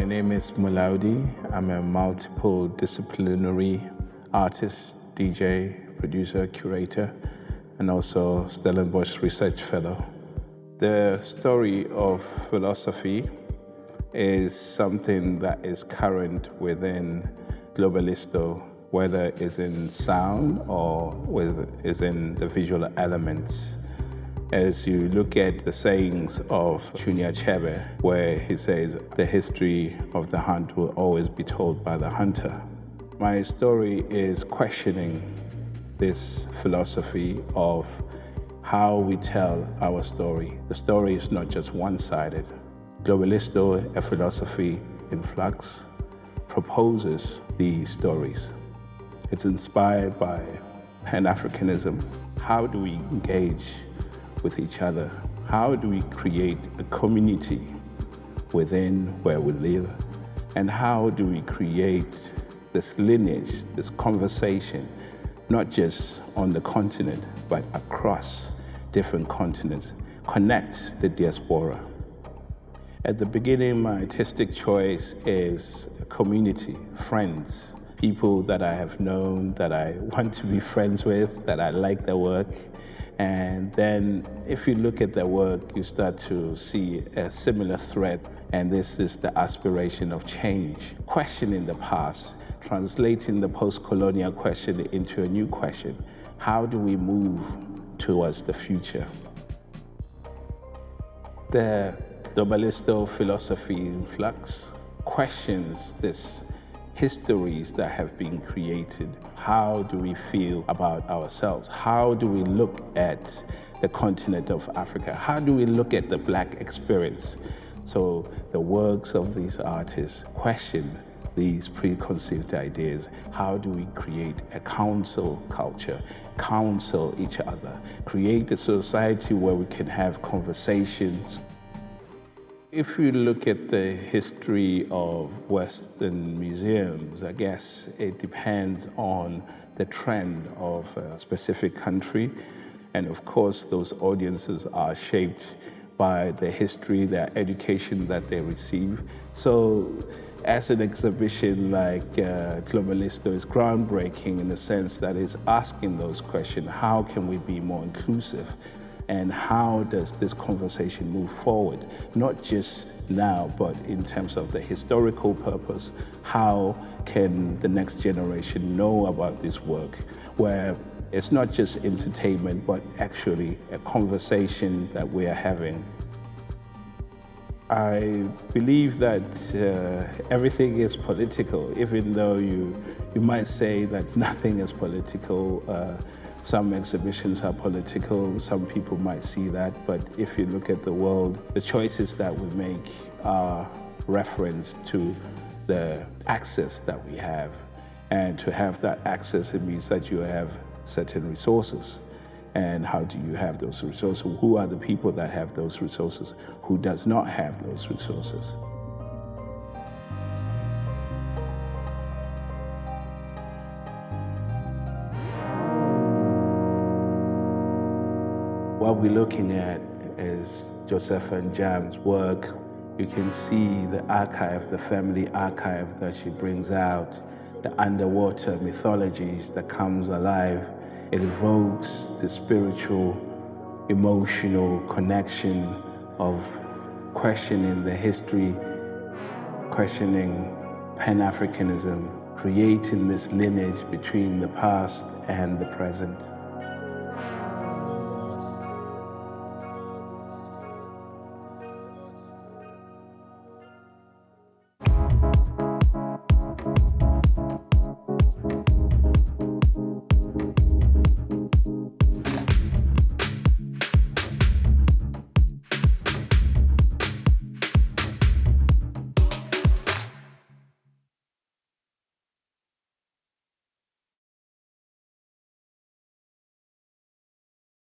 My name is Mo Laudi. I'm a multiple disciplinary artist, DJ, producer, curator, and also Stellenbosch Research Fellow. The story of philosophy is something that is current within Globalisto, whether it's in sound or whether it's in the visual elements. As you look at the sayings of Junior Chebe, where he says, the history of the hunt will always be told by the hunter. My story is questioning this philosophy of how we tell our story. The story is not just one-sided. Globalisto, a philosophy in flux, proposes these stories. It's inspired by Pan-Africanism. How do we engage with each other? How do we create a community within where we live? And how do we create this lineage, this conversation, not just on the continent, but across different continents, connect the diaspora? At the beginning, my artistic choice is a community, friends, people that I have known, that I want to be friends with, that I like their work. And then if you look at their work, you start to see a similar thread, and this is the aspiration of change, questioning the past, translating the post-colonial question into a new question. How do we move towards the future? The Globalisto philosophy in flux questions this histories that have been created. How do we feel about ourselves? How do we look at the continent of Africa? How do we look at the Black experience? So the works of these artists question these preconceived ideas. How do we create a council culture, counsel each other, create a society where we can have conversations? If you look at the history of Western museums, I guess it depends on the trend of a specific country. And of course, those audiences are shaped by the history, their education that they receive. So as an exhibition like Globalisto is groundbreaking in the sense that it's asking those questions. How can we be more inclusive? And how does this conversation move forward? Not just now, but in terms of the historical purpose. How can the next generation know about this work, where it's not just entertainment, but actually a conversation that we are having? I believe that everything is political, even though you might say that nothing is political. Some exhibitions are political, some people might see that, but if you look at the world, the choices that we make are reference to the access that we have. And to have that access, it means that you have certain resources. And how do you have those resources? Who are the people that have those resources? Who does not have those resources? What we're looking at is Josèfa Ntjam's work. You can see the archive, the family archive that she brings out, the underwater mythologies that comes alive. It evokes the spiritual, emotional connection of questioning the history, questioning Pan-Africanism, creating this lineage between the past and the present.